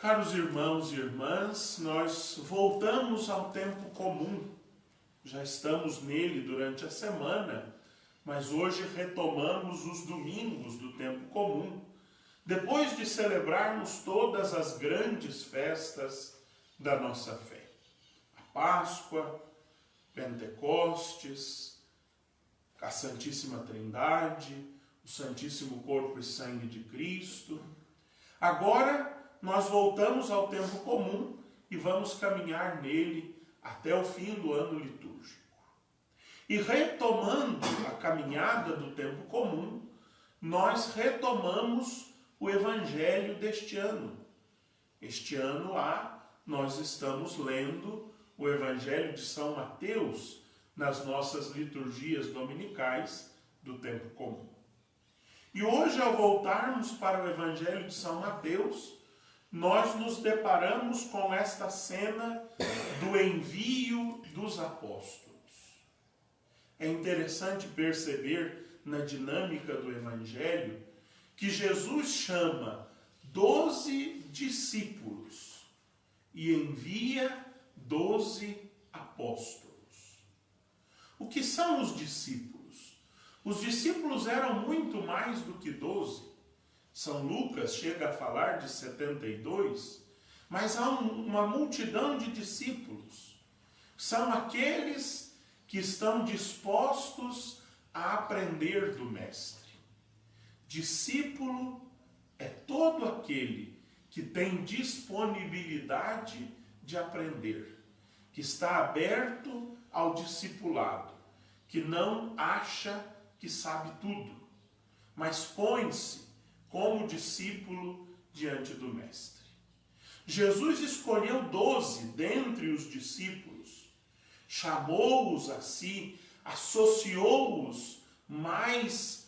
Caros irmãos e irmãs, nós voltamos ao tempo comum. Já estamos nele durante a semana, mas hoje retomamos os domingos do tempo comum, depois de celebrarmos todas as grandes festas da nossa fé. A Páscoa, Pentecostes, a Santíssima Trindade, o Santíssimo Corpo e Sangue de Cristo. Agora, nós voltamos ao tempo comum e vamos caminhar nele até o fim do ano litúrgico. E retomando a caminhada do tempo comum, nós retomamos o Evangelho deste ano. Este ano nós estamos lendo o Evangelho de São Mateus nas nossas liturgias dominicais do tempo comum. E hoje, ao voltarmos para o Evangelho de São Mateus, nós nos deparamos com esta cena do envio dos apóstolos. É interessante perceber na dinâmica do Evangelho que Jesus chama 12 discípulos e envia 12 apóstolos. O que são os discípulos? Os discípulos eram muito mais do que 12. São Lucas chega a falar de 72, mas há uma multidão de discípulos. São aqueles que estão dispostos a aprender do Mestre. Discípulo é todo aquele que tem disponibilidade de aprender, que está aberto ao discipulado, que não acha que sabe tudo, mas põe-se como discípulo diante do Mestre. Jesus escolheu 12 dentre os discípulos, chamou-os a si, associou-os mais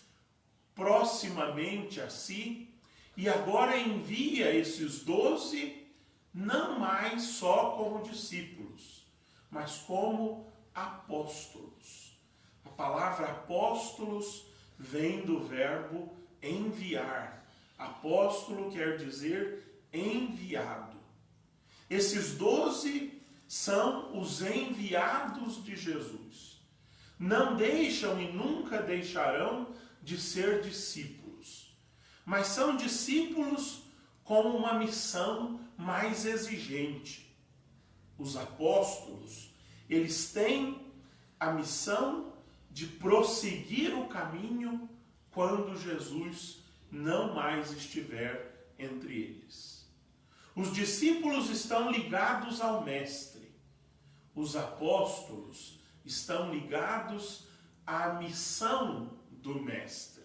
proximamente a si, e agora envia esses 12 não mais só como discípulos, mas como apóstolos. A palavra apóstolos vem do verbo enviar. Apóstolo quer dizer enviado. Esses 12 são os enviados de Jesus. Não deixam e nunca deixarão de ser discípulos, mas são discípulos com uma missão mais exigente. Os apóstolos, eles têm a missão de prosseguir o caminho quando Jesus não mais estiver entre eles. Os discípulos estão ligados ao Mestre. Os apóstolos estão ligados à missão do Mestre.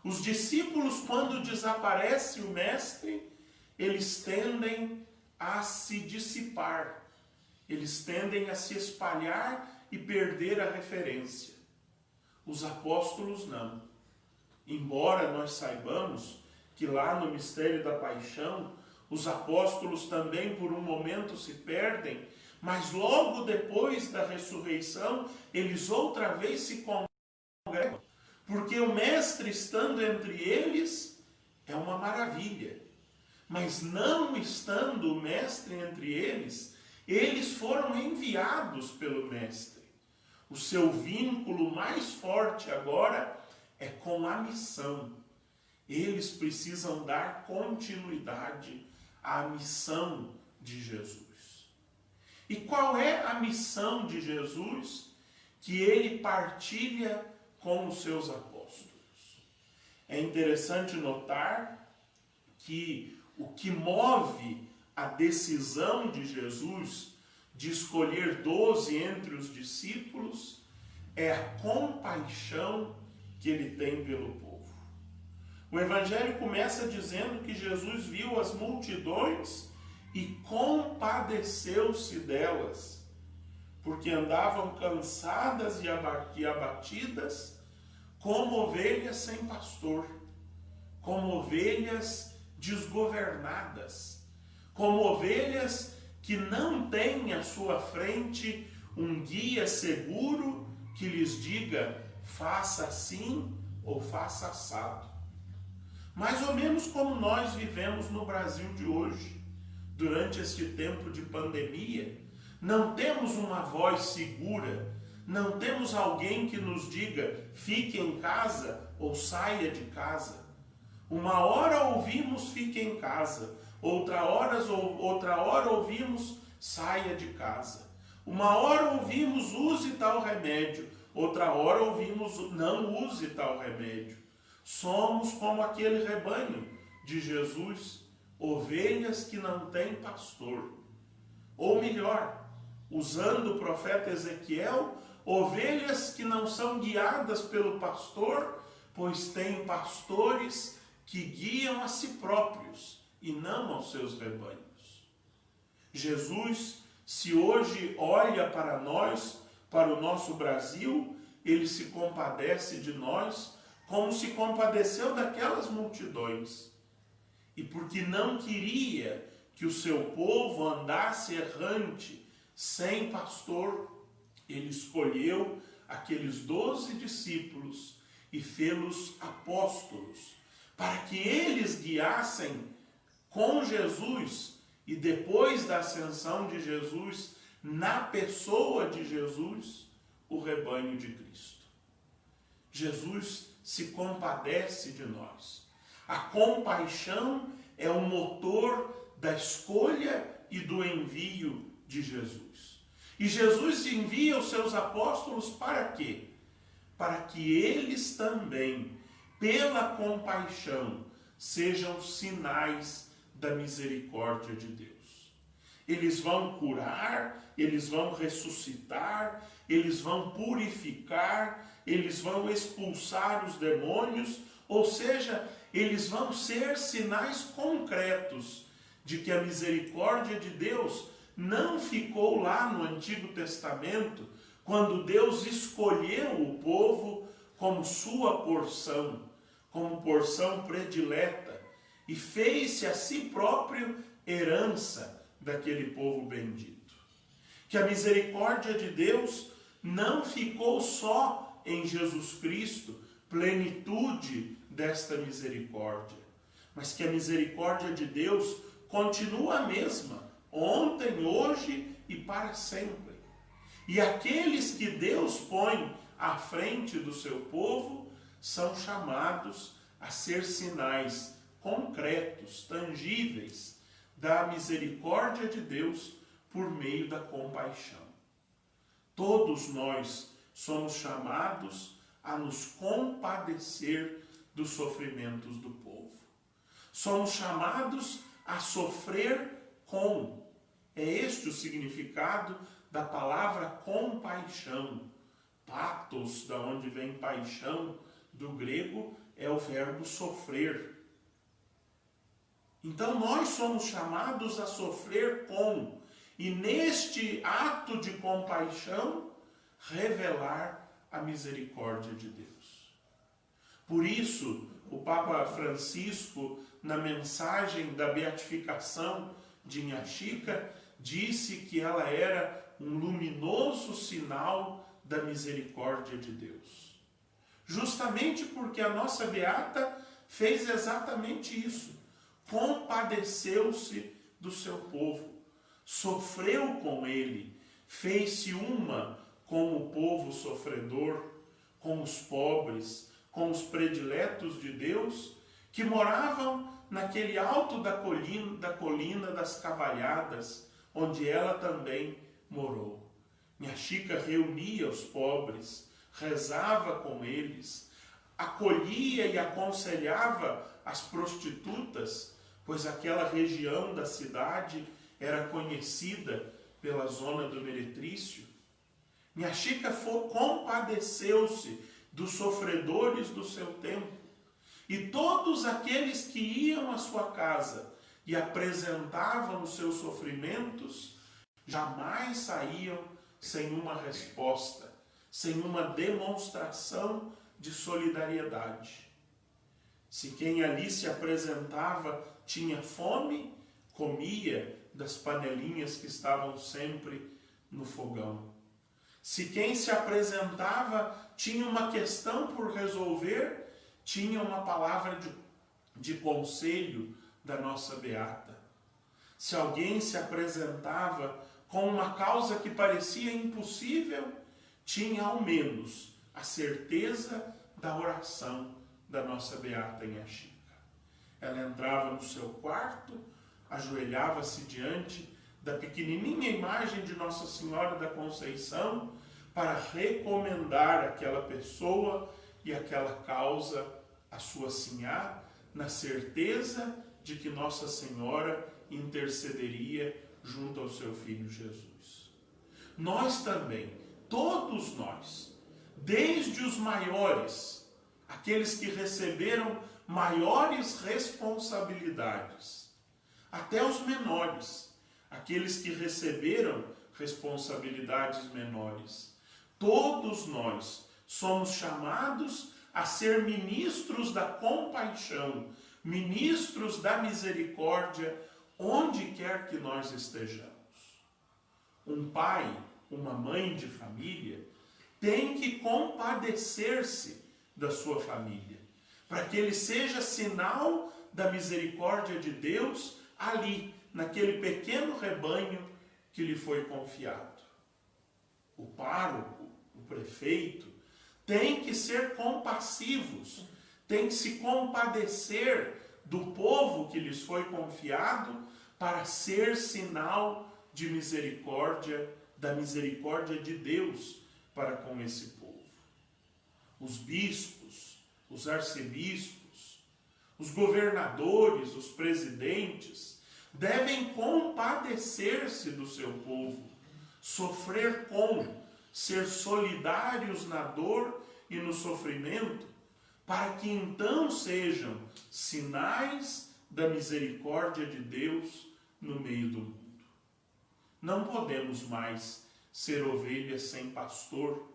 Os discípulos, quando desaparece o Mestre, eles tendem a se dissipar. Eles tendem a se espalhar e perder a referência. Os apóstolos não. Embora nós saibamos que lá no mistério da paixão, os apóstolos também por um momento se perdem, mas logo depois da ressurreição, eles outra vez se congregam, porque o Mestre estando entre eles é uma maravilha. Mas não estando o Mestre entre eles, eles foram enviados pelo Mestre. O seu vínculo mais forte agora é com a missão. Eles precisam dar continuidade à missão de Jesus. E qual é a missão de Jesus que ele partilha com os seus apóstolos? É interessante notar que o que move a decisão de Jesus de escolher 12 entre os discípulos é a compaixão que ele tem pelo povo. O Evangelho começa dizendo que Jesus viu as multidões e compadeceu-se delas, porque andavam cansadas e abatidas, como ovelhas sem pastor, como ovelhas desgovernadas, como ovelhas que não têm à sua frente um guia seguro que lhes diga faça assim ou faça assado. Mais ou menos como nós vivemos no Brasil de hoje. Durante este tempo de pandemia, não temos uma voz segura, não temos alguém que nos diga fique em casa ou saia de casa. Uma hora ouvimos fique em casa, outra hora ouvimos saia de casa. Uma hora ouvimos use tal remédio, outra hora ouvimos não use tal remédio. Somos como aquele rebanho de Jesus, ovelhas que não têm pastor. Ou melhor, usando o profeta Ezequiel, ovelhas que não são guiadas pelo pastor, pois têm pastores que guiam a si próprios e não aos seus rebanhos. Jesus, se hoje olha para nós, para o nosso Brasil, ele se compadece de nós, como se compadeceu daquelas multidões. E porque não queria que o seu povo andasse errante, sem pastor, ele escolheu aqueles 12 discípulos e fê-los apóstolos, para que eles guiassem com Jesus e depois da ascensão de Jesus, na pessoa de Jesus, o rebanho de Cristo. Jesus se compadece de nós. A compaixão é o motor da escolha e do envio de Jesus. E Jesus envia os seus apóstolos para quê? Para que eles também, pela compaixão, sejam sinais da misericórdia de Deus. Eles vão curar, eles vão ressuscitar, eles vão purificar, eles vão expulsar os demônios, ou seja, eles vão ser sinais concretos de que a misericórdia de Deus não ficou lá no Antigo Testamento, quando Deus escolheu o povo como sua porção, como porção predileta, e fez-se a si próprio herança daquele povo bendito. Que a misericórdia de Deus não ficou só em Jesus Cristo, plenitude desta misericórdia, mas que a misericórdia de Deus continua a mesma, ontem, hoje e para sempre. E aqueles que Deus põe à frente do seu povo são chamados a ser sinais concretos, tangíveis, da misericórdia de Deus por meio da compaixão. Todos nós somos chamados a nos compadecer dos sofrimentos do povo. Somos chamados a sofrer com. É este o significado da palavra compaixão. Pathos, da onde vem paixão, do grego, é o verbo sofrer. Então nós somos chamados a sofrer com, e neste ato de compaixão, revelar a misericórdia de Deus. Por isso, o Papa Francisco, na mensagem da beatificação de Nhã Chica, disse que ela era um luminoso sinal da misericórdia de Deus. Justamente porque a nossa beata fez exatamente isso. Compadeceu-se do seu povo, sofreu com ele, fez-se uma com o povo sofredor, com os pobres, com os prediletos de Deus, que moravam naquele alto da colina das Cavalhadas, onde ela também morou. Nhã Chica reunia os pobres, rezava com eles, acolhia e aconselhava as prostitutas, pois aquela região da cidade era conhecida pela zona do meretrício. Nhã Chica compadeceu-se dos sofredores do seu tempo, e todos aqueles que iam à sua casa e apresentavam os seus sofrimentos, jamais saíam sem uma resposta, sem uma demonstração de solidariedade. Se quem ali se apresentava tinha fome, comia das panelinhas que estavam sempre no fogão. Se quem se apresentava tinha uma questão por resolver, tinha uma palavra de conselho da nossa beata. Se alguém se apresentava com uma causa que parecia impossível, tinha ao menos a certeza da oração da nossa beata Inha-Chica. Ela entrava no seu quarto, ajoelhava-se diante da pequenininha imagem de Nossa Senhora da Conceição para recomendar aquela pessoa e aquela causa à sua sinhá, na certeza de que Nossa Senhora intercederia junto ao seu Filho Jesus. Nós também, todos nós, desde os maiores, aqueles que receberam maiores responsabilidades, até os menores, aqueles que receberam responsabilidades menores, todos nós somos chamados a ser ministros da compaixão, ministros da misericórdia, onde quer que nós estejamos. Um pai, uma mãe de família, tem que compadecer-se da sua família, para que ele seja sinal da misericórdia de Deus ali, naquele pequeno rebanho que lhe foi confiado. O pároco, o prefeito, tem que ser compassivos, tem que se compadecer do povo que lhes foi confiado para ser sinal de misericórdia, da misericórdia de Deus para com esse povo. Os bispos, os arcebispos, os governadores, os presidentes devem compadecer-se do seu povo, sofrer com, ser solidários na dor e no sofrimento, para que então sejam sinais da misericórdia de Deus no meio do mundo. Não podemos mais ser ovelhas sem pastor,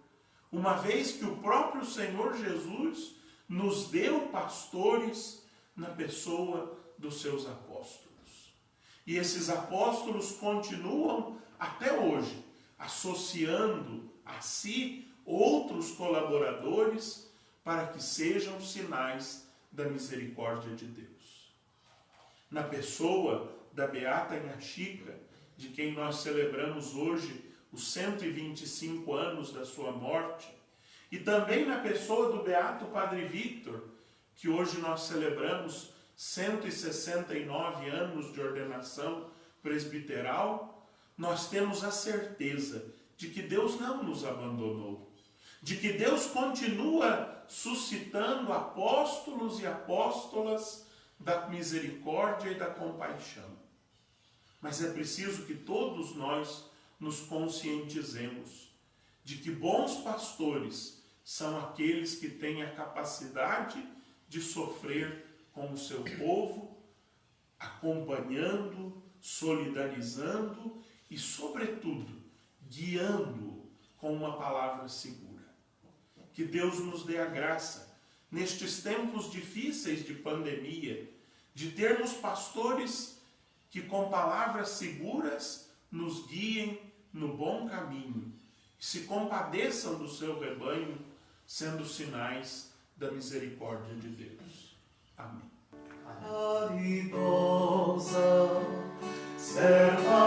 uma vez que o próprio Senhor Jesus nos deu pastores na pessoa dos seus apóstolos. E esses apóstolos continuam até hoje associando a si outros colaboradores para que sejam sinais da misericórdia de Deus. Na pessoa da beata Inha-Chica, de quem nós celebramos hoje os 125 anos da sua morte, e também na pessoa do beato Padre Victor, que hoje nós celebramos 169 anos de ordenação presbiteral, nós temos a certeza de que Deus não nos abandonou, de que Deus continua suscitando apóstolos e apóstolas da misericórdia e da compaixão. Mas é preciso que todos nós nos conscientizemos de que bons pastores são aqueles que têm a capacidade de sofrer com o seu povo, acompanhando, solidarizando e, sobretudo, guiando com uma palavra segura. Que Deus nos dê a graça, nestes tempos difíceis de pandemia, de termos pastores que com palavras seguras nos guiem no bom caminho, que se compadeçam do seu rebanho, sendo sinais da misericórdia de Deus. Amém. Caridosa, serva